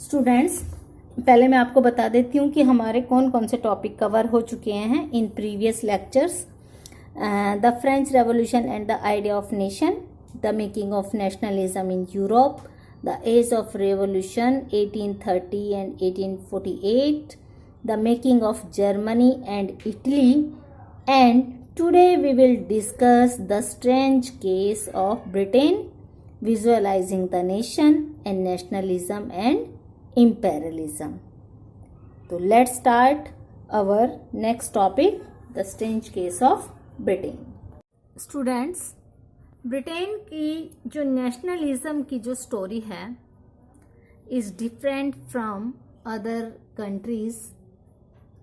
Students, पहले मैं आपको बता देती हूँ कि हमारे कौन कौन से टॉपिक कवर हो चुके हैं in previous lectures. The French revolution and the idea of nation, the making of nationalism in Europe, the age of revolution 1830 and 1848, the making of Germany and Italy, and today we will discuss the strange case of Britain, visualizing the nation and nationalism and imperialism. So let's start our next topic, the strange case of Britain. Students, Britain की जो nationalism की जो story है is different from other countries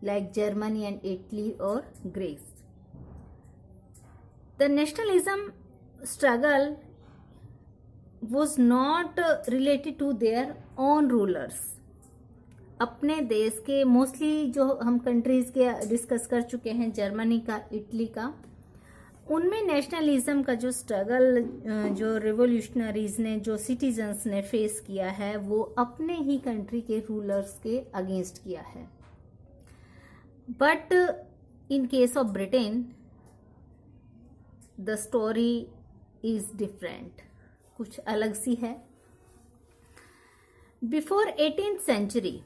like Germany and Italy or Greece. The nationalism struggle was not related to their own rulers. अपने देश के mostly जो हम कंट्रीज के डिस्कस कर चुके हैं, जर्मनी का, इटली का, उनमें नेशनलिज्म का जो स्ट्रगल जो रिवोल्यूशनरीज ने, जो सिटीजन्स ने फेस किया है, वो अपने ही कंट्री के रूलर्स के अगेंस्ट किया है. But in case of Britain the story is different, कुछ अलग सी है. Before 18th century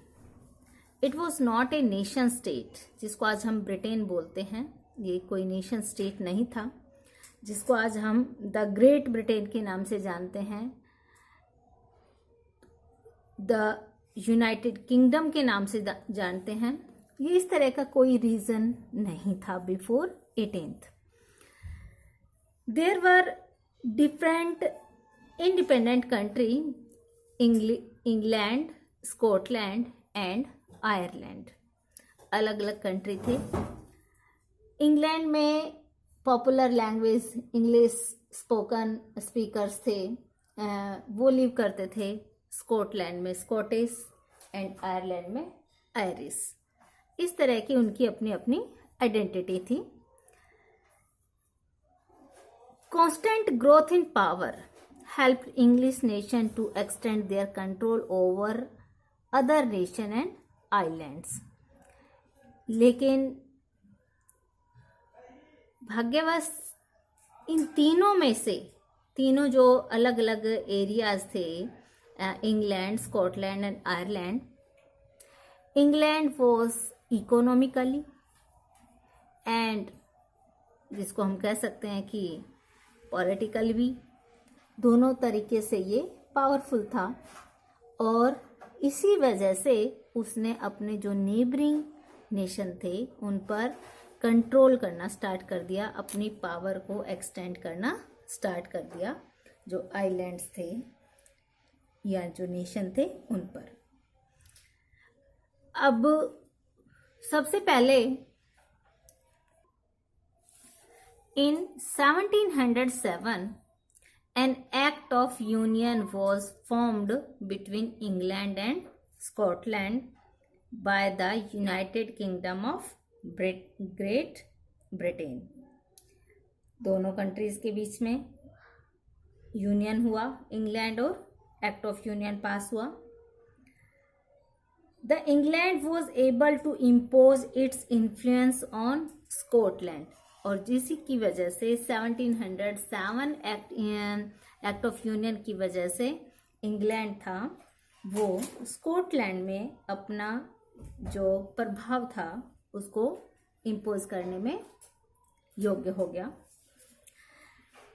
it was not a nation state, जिसको आज हम ब्रिटेन बोलते हैं. ये कोई नेशन स्टेट नहीं था, जिसको आज हम द ग्रेट ब्रिटेन के नाम से जानते हैं, द यूनाइटेड किंगडम के नाम से जानते हैं. ये इस तरह का कोई रीजन नहीं था before 18th. There were different independent country, England, Scotland and Ireland. अलग अलग कंट्री थे. इंग्लैंड में पॉपुलर लैंग्वेज इंग्लिश स्पीकर्स थे, वो लिव करते थे. स्कॉटलैंड में स्कॉटिश एंड आयरलैंड में आयरिश. इस तरह की उनकी अपनी अपनी आइडेंटिटी थी. Constant growth in power helped English nation to extend their control over other nation and islands. लेकिन भाग्यवश इन तीनों में से, तीनों जो अलग अलग एरियाज थे, England, Scotland and Ireland, England was economically and जिसको हम कह सकते हैं कि पॉलिटिकल भी, दोनों तरीके से ये पावरफुल था. और इसी वजह से उसने अपने जो नेबरिंग नेशन थे उन पर कंट्रोल करना स्टार्ट कर दिया, अपनी पावर को एक्सटेंड करना स्टार्ट कर दिया, जो आइलैंड्स थे या जो नेशन थे उन पर. अब सबसे पहले in 1707 an act of union was formed between England and Scotland by the United Kingdom of Great Britain. दोनों कंट्रीज के बीच में यूनियन हुआ, इंग्लैंड, और एक्ट ऑफ यूनियन पास हुआ. The England was able to impose its influence on Scotland, और जिसी की वजह से 1707 एक्ट ऑफ यूनियन की वजह से इंग्लैंड था वो स्कॉटलैंड में अपना जो प्रभाव था उसको इम्पोज करने में योग्य हो गया.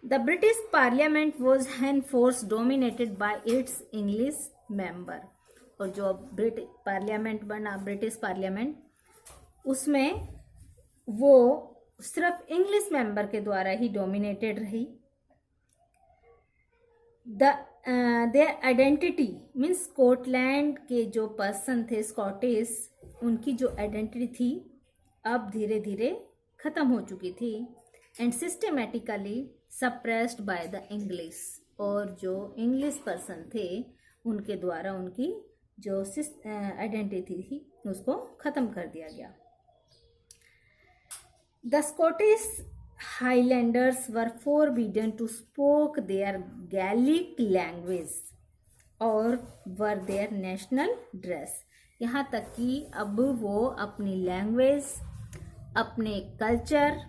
The British parliament was henceforth dominated by it's English member. और जो ब्रिटिश पार्लियामेंट बना, ब्रिटिश पार्लियामेंट, उसमें वो सिर्फ इंग्लिश मेंबर के द्वारा ही डोमिनेटेड रही. देयर आइडेंटिटी मीन्स स्कॉटलैंड के जो पर्सन थे, स्कॉटिश, उनकी जो आइडेंटिटी थी अब धीरे धीरे खत्म हो चुकी थी. And systematically suppressed by the English. और जो इंग्लिश पर्सन थे उनके द्वारा उनकी जो आइडेंटिटी थी उसको खत्म कर दिया गया. The Scottish Highlanders were forbidden to speak their Gaelic language और वर देयर नेशनल ड्रेस। यहाँ तक कि अब वो अपनी लैंग्वेज, अपने कल्चर,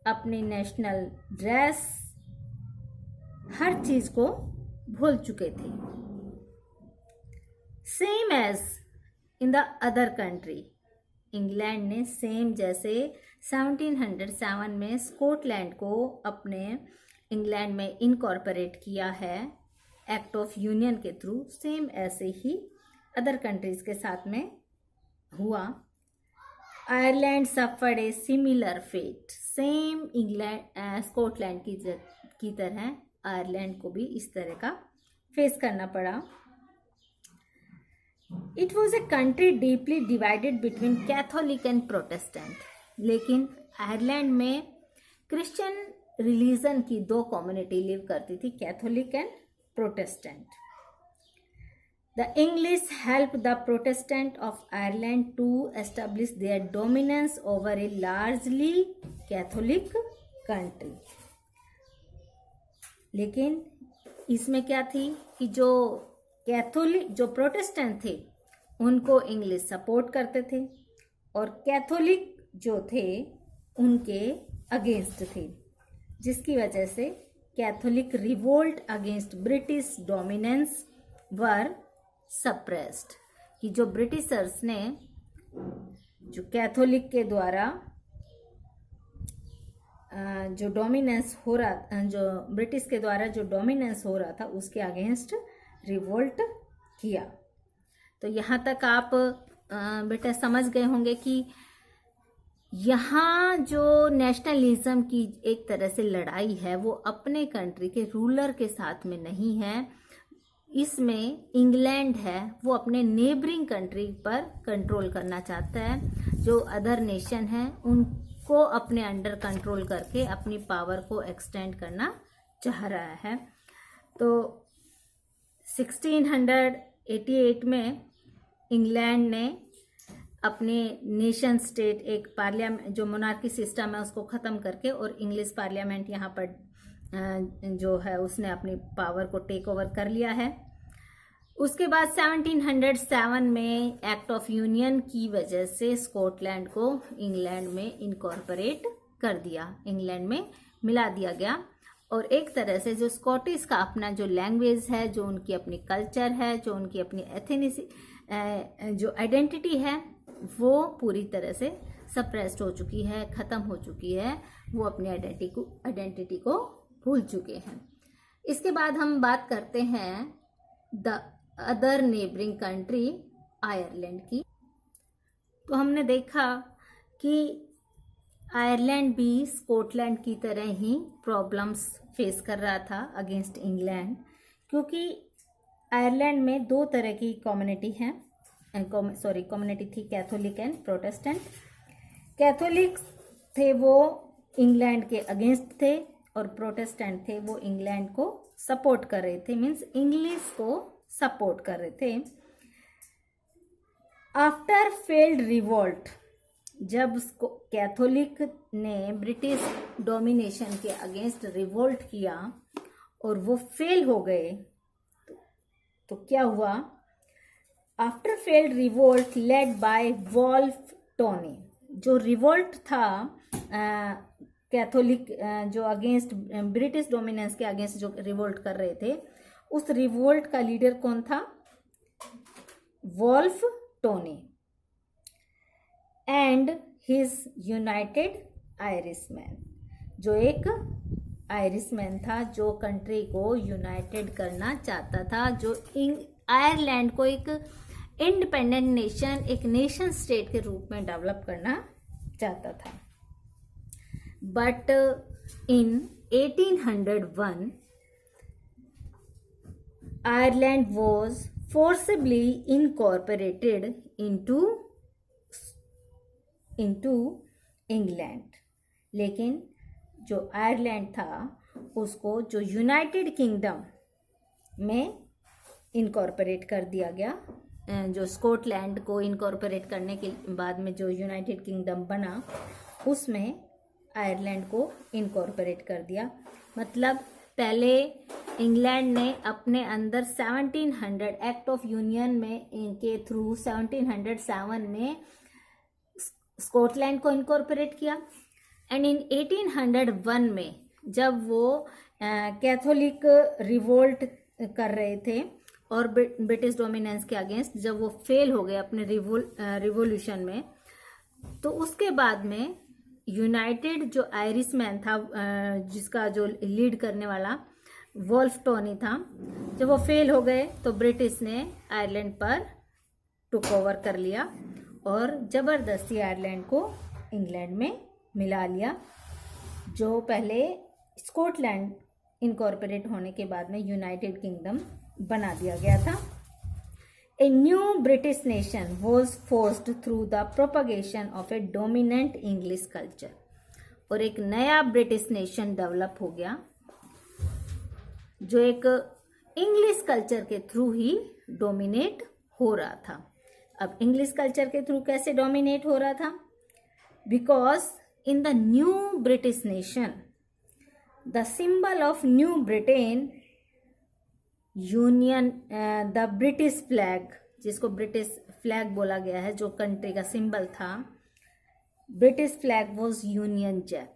अपनी नेशनल ड्रेस, हर चीज को भूल चुके थे। Same as in the other country, England ने सेम जैसे 1707 में स्कॉटलैंड को अपने इंग्लैंड में इनकॉर्पोरेट किया है एक्ट ऑफ यूनियन के थ्रू, सेम ऐसे ही अदर कंट्रीज के साथ में हुआ। Ireland suffered a similar fate, same England Scotland की तरह आयरलैंड को भी इस तरह का फेस करना पड़ा। It was a country deeply divided between Catholic and Protestant, लेकिन आयरलैंड में क्रिश्चियन रिलीजन की दो कम्युनिटी लिव करती थी, Catholic and Protestant. The English help the Protestant of Ireland to establish their dominance over a largely Catholic country. लेकिन इसमें क्या थी कि जो कैथोलिक, जो प्रोटेस्टेंट थे उनको इंग्लिश सपोर्ट करते थे और कैथोलिक जो थे उनके अगेंस्ट थे, जिसकी वजह से Catholic revolt against British dominance were suppressed, कि जो ब्रिटिशर्स ने जो कैथोलिक के द्वारा जो डोमिनेंस हो रहा, जो ब्रिटिश के द्वारा जो डोमिनेंस हो रहा था उसके अगेंस्ट रिवोल्ट किया। तो यहाँ तक आप बेटा समझ गए होंगे कि यहाँ जो नेशनलिज्म की एक तरह से लड़ाई है वो अपने कंट्री के रूलर के साथ में नहीं है, इसमें इंग्लैंड है वो अपने नेबरिंग कंट्री पर कंट्रोल करना चाहता है, जो अदर नेशन है उनको अपने अंडर कंट्रोल करके अपनी पावर को एक्सटेंड करना चाह रहा है। तो 1688 में इंग्लैंड ने अपने नेशन स्टेट एक पार्लियामेंट, जो मोनार्की सिस्टम है उसको ख़त्म करके, और इंग्लिश पार्लियामेंट यहाँ पर जो है उसने अपनी पावर को टेक ओवर कर लिया है। उसके बाद 1707 में एक्ट ऑफ यूनियन की वजह से स्कॉटलैंड को इंग्लैंड में इनकॉर्पोरेट कर दिया, इंग्लैंड में मिला दिया गया। और एक तरह से जो स्कॉटिश का अपना जो लैंग्वेज है, जो उनकी अपनी कल्चर है, जो उनकी अपनी जो आइडेंटिटी है वो पूरी तरह से सप्रेस्ड हो चुकी है, ख़त्म हो चुकी है, वो अपनी आइडेंटिटी को भूल चुके हैं। इसके बाद हम बात करते हैं the other neighbouring country Ireland की। तो हमने देखा कि आयरलैंड भी स्कॉटलैंड की तरह ही प्रॉब्लम्स फेस कर रहा था अगेंस्ट इंग्लैंड, क्योंकि आयरलैंड में दो तरह की कम्युनिटी हैं, कम्युनिटी थी कैथोलिक एंड प्रोटेस्टेंट। कैथोलिक थे वो इंग्लैंड के अगेंस्ट थे और प्रोटेस्टेंट थे वो इंग्लैंड को सपोर्ट कर रहे थे, मीन्स इंग्लिश को सपोर्ट कर रहे थे। आफ्टर फेल्ड रिवोल्ट, जब कैथोलिक ने ब्रिटिश डोमिनेशन के अगेंस्ट रिवोल्ट किया और वो फेल हो गए, तो क्या हुआ? After failed revolt led by Wolfe Tony, जो रिवोल्ट था कैथोलिक जो अगेंस्ट ब्रिटिश डोमिनेंस के अगेंस्ट जो रिवोल्ट कर रहे थे, उस रिवोल्ट का लीडर कौन था? Wolfe Tony and his United Irishman, जो एक आयरिशमैन था जो कंट्री को यूनाइटेड करना चाहता था, जो आयरलैंड को एक इंडिपेंडेंट नेशन, एक नेशन स्टेट के रूप में डेवलप करना चाहता था। But in 1801 Ireland was forcibly incorporated into England, लेकिन जो आयरलैंड था उसको जो यूनाइटेड किंगडम में इनकॉर्पोरेट कर दिया गया। जो स्कॉटलैंड को इनकॉर्पोरेट करने के बाद में जो यूनाइटेड किंगडम बना, उसमें आयरलैंड को इनकॉर्पोरेट कर दिया। मतलब पहले इंग्लैंड ने अपने अंदर 1700 एक्ट ऑफ यूनियन में के थ्रू 1707 में स्कॉटलैंड को इनकॉर्पोरेट किया। एंड इन 1801 में जब वो कैथोलिक रिवोल्ट कर रहे थे और ब्रिटिश डोमिनेंस के अगेंस्ट जब वो फेल हो गए अपने रिवोल्यूशन में, तो उसके बाद में यूनाइटेड जो आयरिशमैन था, जिसका जो लीड करने वाला वोल्फ टोनी था, जब वो फेल हो गए तो ब्रिटिश ने आयरलैंड पर टुक ओवर कर लिया और ज़बरदस्ती आयरलैंड को इंग्लैंड में मिला लिया, जो पहले स्कॉटलैंड इनकॉर्पोरेट होने के बाद में यूनाइटेड किंगडम बना दिया गया था। A new British nation was forced through the propagation of A dominant English culture, और एक नया ब्रिटिश नेशन डेवलप हो गया जो एक इंग्लिश कल्चर के थ्रू ही डोमिनेट हो रहा था। अब इंग्लिश कल्चर के थ्रू कैसे डोमिनेट हो रहा था? Because in the new British nation the symbol of new Britain union, the British flag, जिसको ब्रिटिश फ्लैग बोला गया है, जो कंट्री का सिंबल था, British flag was Union Jack.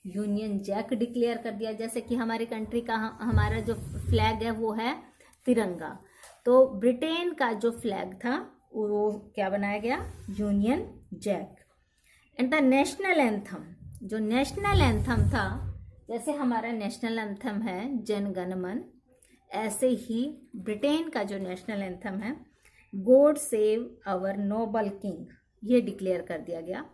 Union Jack declare कर दिया, जैसे कि हमारी कंट्री का हमारा जो फ्लैग है वो है तिरंगा, तो ब्रिटेन का जो फ्लैग था वो क्या बनाया गया? Union Jack. And the national anthem, जो नेशनल एंथम था, जैसे हमारा नेशनल एंथम है जन गण मन, ऐसे ही ब्रिटेन का जो नेशनल एंथम है God save our noble king, ये डिक्लेयर कर दिया गया।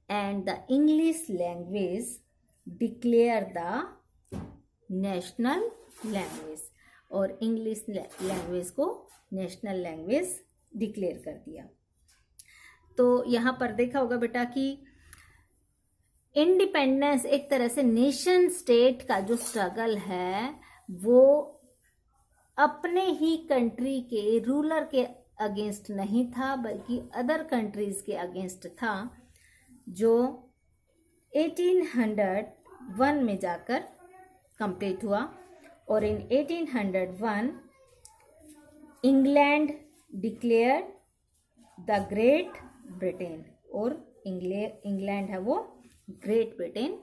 And the English language declare the national language, और इंग्लिश लैंग्वेज को नेशनल लैंग्वेज डिक्लेयर कर दिया। तो यहाँ पर देखा होगा बेटा कि इंडिपेंडेंस एक तरह से नेशन स्टेट का जो स्ट्रगल है वो अपने ही कंट्री के रूलर के अगेंस्ट नहीं था, बल्कि अदर कंट्रीज के अगेंस्ट था, जो 1801 में जाकर कंप्लीट हुआ। और इन 1801 England declared the great Britain, और इंग्लैंड है वो ग्रेट ब्रिटेन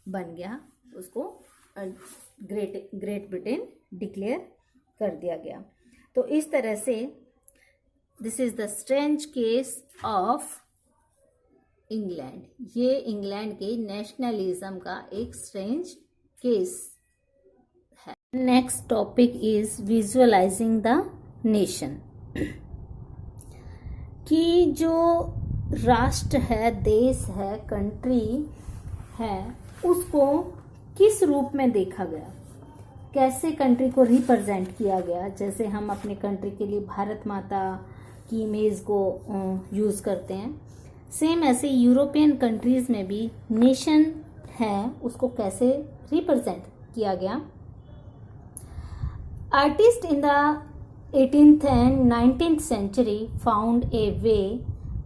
बन गया, उसको ग्रेट ब्रिटेन डिक्लेयर कर दिया गया। तो इस तरह से this is the strange case of England, ये इंग्लैंड के नेशनलिज्म का एक स्ट्रेंज केस है। Next topic is visualising the nation, कि जो राष्ट्र है, देश है, कंट्री है, उसको किस रूप में देखा गया, कैसे कंट्री को रिप्रेजेंट किया गया। जैसे हम अपने कंट्री के लिए भारत माता की इमेज को यूज़ करते हैं, सेम ऐसे यूरोपियन कंट्रीज में भी नेशन है, उसको कैसे रिप्रेजेंट किया गया। Artist in the 18th and 19th century found a way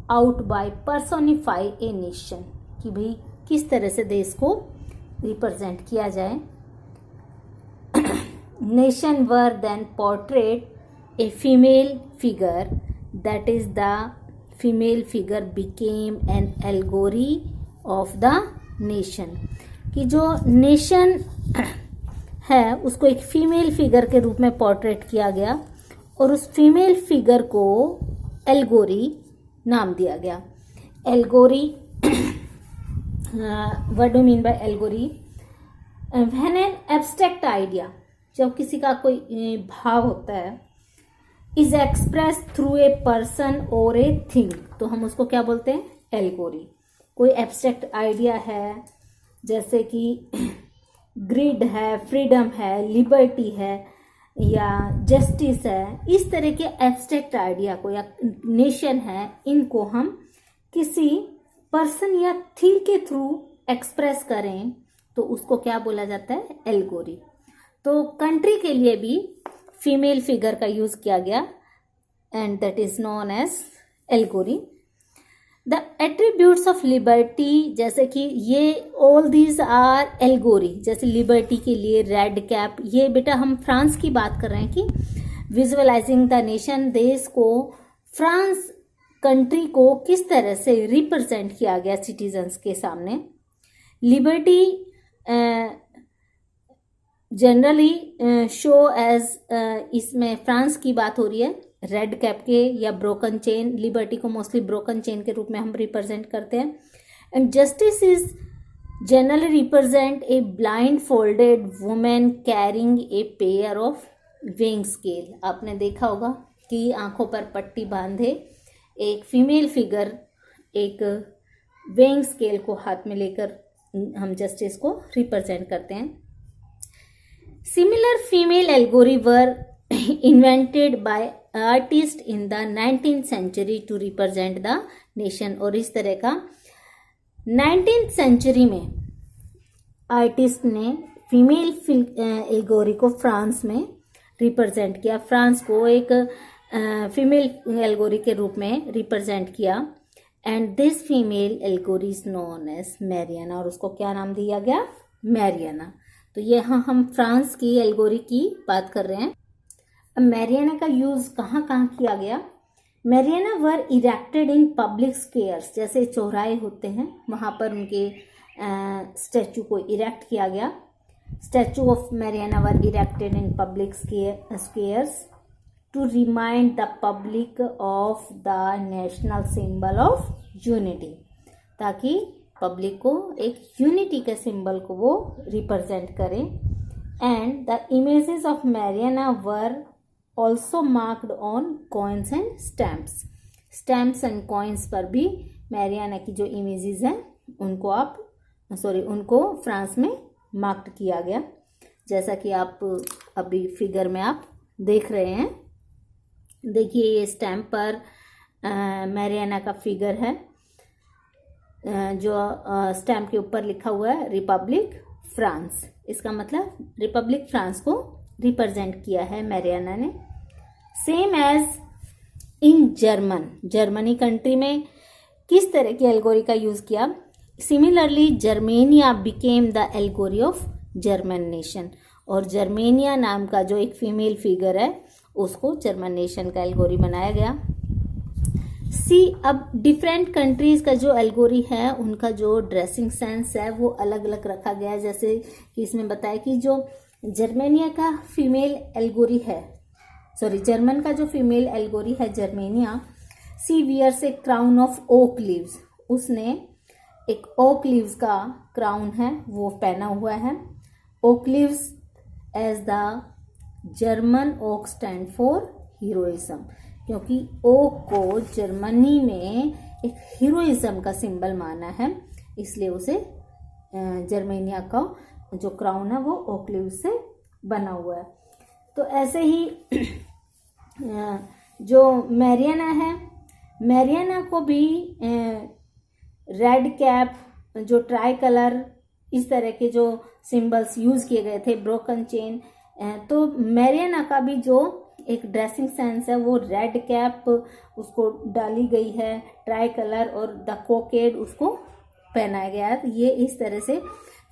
out by personify a nation, कि भाई किस तरह से देश को रिप्रेजेंट किया जाए। Nation were then portrait a female figure, that is the female figure became an allegory of the nation, कि जो नेशन है उसको एक फीमेल फिगर के रूप में पोर्ट्रेट किया गया, और उस फीमेल फिगर को एल्गोरी नाम दिया गया। Allegory, what do mean by allegory? When an abstract idea, जब किसी का कोई भाव होता है, is express through a person और ए थिंग, तो हम उसको क्या बोलते हैं? एल्गोरी। कोई एब्स्ट्रैक्ट आइडिया है, जैसे कि ग्रिड है, फ्रीडम है, लिबर्टी है, या जस्टिस है, इस तरह के एब्स्ट्रैक्ट आइडिया को, या नेशन है, इनको हम किसी पर्सन या थिंग के थ्रू एक्सप्रेस करें तो उसको क्या बोला जाता है? एल्गोरी। तो कंट्री के लिए भी फीमेल फिगर का यूज किया गया, and that is known as allegory. The attributes of liberty, जैसे कि ये ऑल दीज आर एल्गोरी, जैसे लिबर्टी के लिए रेड कैप, ये बेटा हम फ्रांस की बात कर रहे हैं कि विजुअलाइजिंग द नेशन, देश को, फ्रांस कंट्री को किस तरह से रिप्रेजेंट किया गया सिटीजन्स के सामने। लिबर्टी जनरली शो एज, इसमें फ्रांस की बात हो रही है, रेड कैप के या ब्रोकन चेन, लिबर्टी को मोस्टली ब्रोकन चेन के रूप में हम रिप्रेजेंट करते हैं। And justice is generally represent a blind folded women carrying a pair of weighing scale. आपने देखा होगा कि आंखों पर पट्टी बांधे एक फीमेल फिगर एक वेइंग स्केल को हाथ में लेकर हम जस्टिस को रिप्रेजेंट करते हैं। Similar female allegory were invented by artist in the 19th century to represent the nation. और इस तरह का 19th सेंचुरी में आर्टिस्ट ने फीमेल एल्गोरी को फ्रांस में रिप्रेजेंट किया, फ्रांस को एक फीमेल एल्गोरी के रूप में रिप्रेजेंट किया। And this female allegory is known as Marianne, और उसको क्या नाम दिया गया, मैरियाना। तो ये हम फ्रांस की एल्गोरी की बात कर रहे हैं। अब मैरियाना का यूज कहाँ कहाँ किया गया। Mariana were erected in public squares, जैसे चौराहे होते हैं वहाँ पर उनके स्टैचू को इरेक्ट किया गया। Statue of Marianna were erected in public squares to remind the public of the national symbol of unity, ताकि पब्लिक को एक यूनिटी के सिंबल को वो रिप्रेजेंट करें। And the images of Marianna were also marked on coins and stamps and coins पर भी Mariana की जो इमेजेस हैं उनको फ्रांस में मार्क्ड किया गया, जैसा कि आप अभी फिगर में आप देख रहे हैं। देखिए ये स्टैम्प पर मैरियाना का फिगर है, जो स्टैम्प के ऊपर लिखा हुआ है रिपब्लिक फ्रांस। इसका मतलब रिपब्लिक फ्रांस को रिप्रेजेंट किया है मैरियाना ने। Same as in Germany country में किस तरह की एल्गोरी का यूज किया। Similarly Germania became the allegory of German nation, और जर्मेनिया नाम का जो एक फीमेल फिगर है उसको जर्मन नेशन का एल्गोरी बनाया गया। अब डिफरेंट कंट्रीज का जो एल्गोरी है उनका जो ड्रेसिंग सेंस है वो अलग अलग रखा गया है। जैसे कि इसमें बताया कि जो जर्मेनिया का फीमेल एल्गोरी है, जर्मन का जो फीमेल एल्गोरी है Germania, she wears a crown of oak leaves, उसने एक ओक लीव्स का क्राउन है वो पहना हुआ है। Oak leaves as the German oak stand for heroism, क्योंकि ओक को जर्मनी में एक हीरोइज्म का सिंबल माना है, इसलिए उसे जर्मेनिया का जो क्राउन है वो ओक लीव्स से बना हुआ है। तो ऐसे ही जो मैरियाना है, मैरियाना को भी रेड कैप, जो ट्राई कलर, इस तरह के जो सिंबल्स यूज किए गए थे, ब्रोकन चेन, तो मैरियाना का भी जो एक ड्रेसिंग सेंस है वो रेड कैप उसको डाली गई है, ट्राई कलर और द कोकेड उसको पहनाया गया है। ये इस तरह से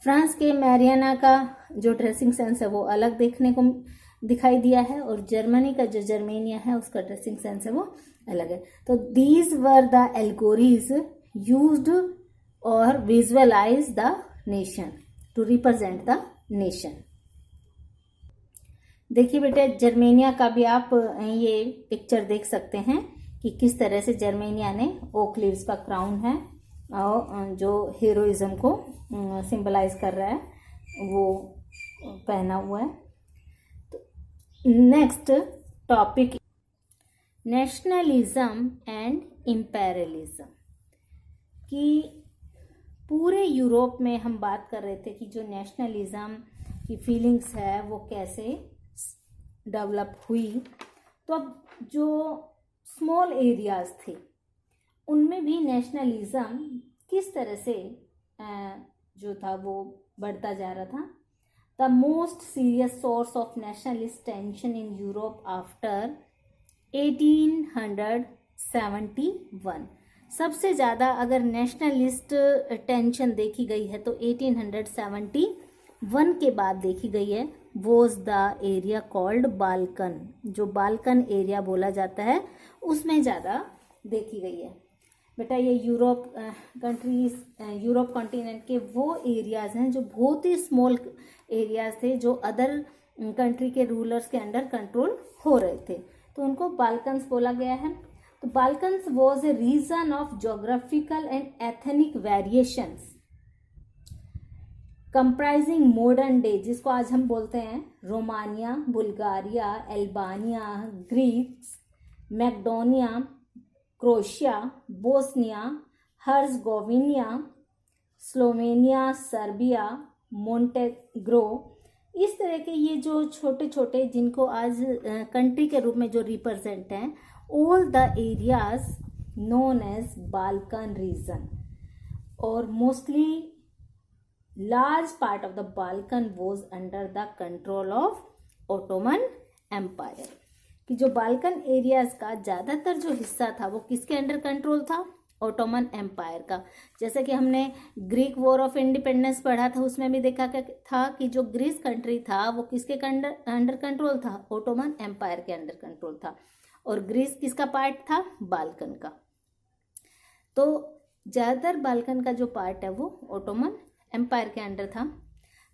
फ्रांस के मैरियाना का जो ड्रेसिंग सेंस है वो अलग देखने को दिखाई दिया है, और जर्मनी का जो जर्मेनिया है उसका ड्रेसिंग सेंस है वो अलग है। तो these were the allegories used और visualize the nation to represent the nation. देखिए बेटे जर्मेनिया का भी आप ये पिक्चर देख सकते हैं कि किस तरह से जर्मेनिया ने ओक लीव्स का क्राउन है और जो हीरोइज्म को सिंबलाइज कर रहा है वो पहना हुआ है। Next topic nationalism and imperialism, कि पूरे यूरोप में हम बात कर रहे थे कि जो नेशनलिज्म की फीलिंग्स है वो कैसे डेवलप हुई। तो अब जो स्मॉल एरियाज थे उनमें भी नेशनलिज्म किस तरह से जो था वो बढ़ता जा रहा था। The most serious source of nationalist tension in Europe after 1871, सबसे ज़्यादा अगर नेशनलिस्ट टेंशन देखी गई है तो 1871 के बाद देखी गई है, was the area called Balkan, जो बाल्कन एरिया बोला जाता है उसमें ज़्यादा देखी गई है। बेटा ये यूरोप कंट्रीज, यूरोप कॉन्टिनेंट के वो एरियाज़ हैं जो बहुत ही स्मॉल एरियाज थे, जो अदर कंट्री के रूलर्स के अंडर कंट्रोल हो रहे थे, तो उनको बाल्कन्स बोला गया है। तो Balkans was a region of geographical and ethnic variations comprising modern day, जिसको आज हम बोलते हैं Romania, Bulgaria, Albania, Greece, Macedonia, Croatia, Bosnia, Herzegovina, Slovenia, Serbia, Montenegro, इस तरह के ये जो छोटे छोटे जिनको आज कंट्री के रूप में जो रिप्रेजेंट हैं, all the areas known as Balkan region, और mostly large part of the Balkan was under the control of Ottoman Empire, कि जो बाल्कन एरियाज का ज़्यादातर जो हिस्सा था वो किसके अंडर कंट्रोल था, ओटोमन एम्पायर का। जैसे कि हमने ग्रीक वॉर ऑफ इंडिपेंडेंस पढ़ा था, उसमें भी देखा था कि जो ग्रीस कंट्री था वो किसके अंडर कंट्रोल था, ओटोमन एम्पायर के अंडर कंट्रोल था, और ग्रीस किसका पार्ट था, बाल्कन का। तो ज़्यादातर बाल्कन का जो पार्ट है वो ओटोमन एम्पायर के अंडर था।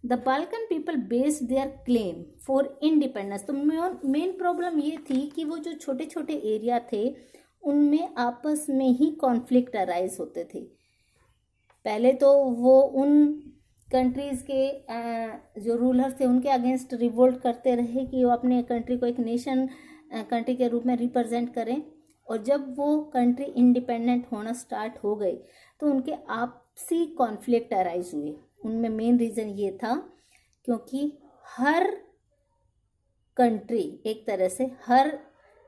The Balkan people based there claim for independence, तो मेन प्रॉब्लम ये थी कि वो जो छोटे छोटे एरिया थे उनमें आपस में ही कॉन्फ्लिक्ट अराइज होते थे। पहले तो वो उन कंट्रीज़ के जो रूलर थे उनके अगेंस्ट रिवोल्ट करते रहे कि वो अपने कंट्री को एक नेशन कंट्री के रूप में रिप्रेजेंट करें, और जब वो कंट्री इंडिपेंडेंट होना स्टार्ट हो गई तो उनके आपसी कॉन्फ्लिक्ट अराइज हुए। उनमें मेन रीज़न ये था क्योंकि हर कंट्री एक तरह से, हर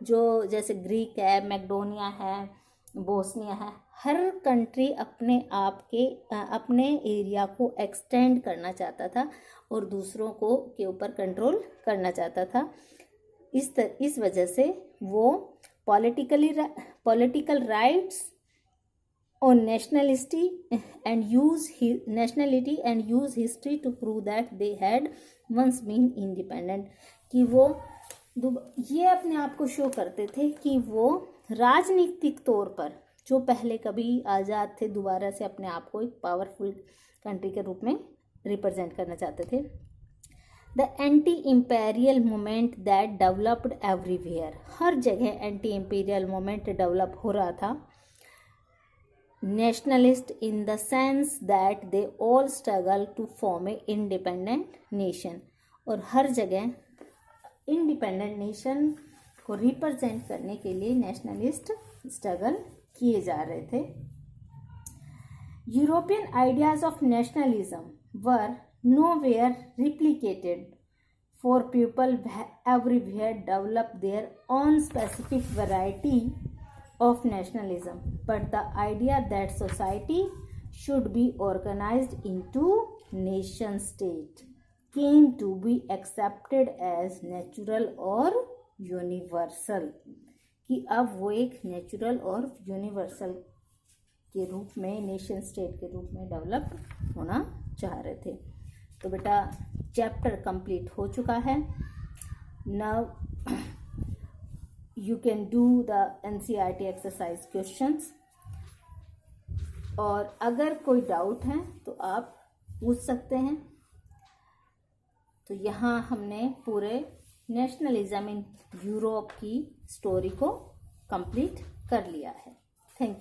जो जैसे ग्रीक है, मैकडोनिया है, बोस्निया है, हर कंट्री अपने आप के अपने एरिया को एक्सटेंड करना चाहता था और दूसरों को के ऊपर कंट्रोल करना चाहता था। इस वजह से वो political rights on nationality and use history to prove that they had once been independent, कि वो ये अपने आप को शो करते थे कि वो राजनीतिक तौर पर जो पहले कभी आज़ाद थे दोबारा से अपने आप को एक पावरफुल कंट्री के रूप में रिप्रेजेंट करना चाहते थे। The anti imperial movement that developed everywhere, हर जगह एंटी इम्पेरियल मूवमेंट डेवलप हो रहा था। Nationalist in the sense that they all struggle to form a independent nation, और हर जगह इंडिपेंडेंट नेशन को रिप्रेजेंट करने के लिए नेशनलिस्ट स्ट्रगल किए जा रहे थे। European ideas of nationalism were nowhere replicated, for people everywhere developed their own specific variety of nationalism, but the idea that society should be organized into nation state came to be accepted as natural और universal, कि अब वो एक natural और universal के रूप में, nation state के रूप में डेवलप होना चाह रहे थे। तो बेटा चैप्टर कंप्लीट हो चुका है। Now you can do the NCERT exercise questions, और अगर कोई डाउट है तो आप पूछ सकते हैं। तो यहाँ हमने पूरे नेशनलिज्म इन यूरोप की स्टोरी को कंप्लीट कर लिया है।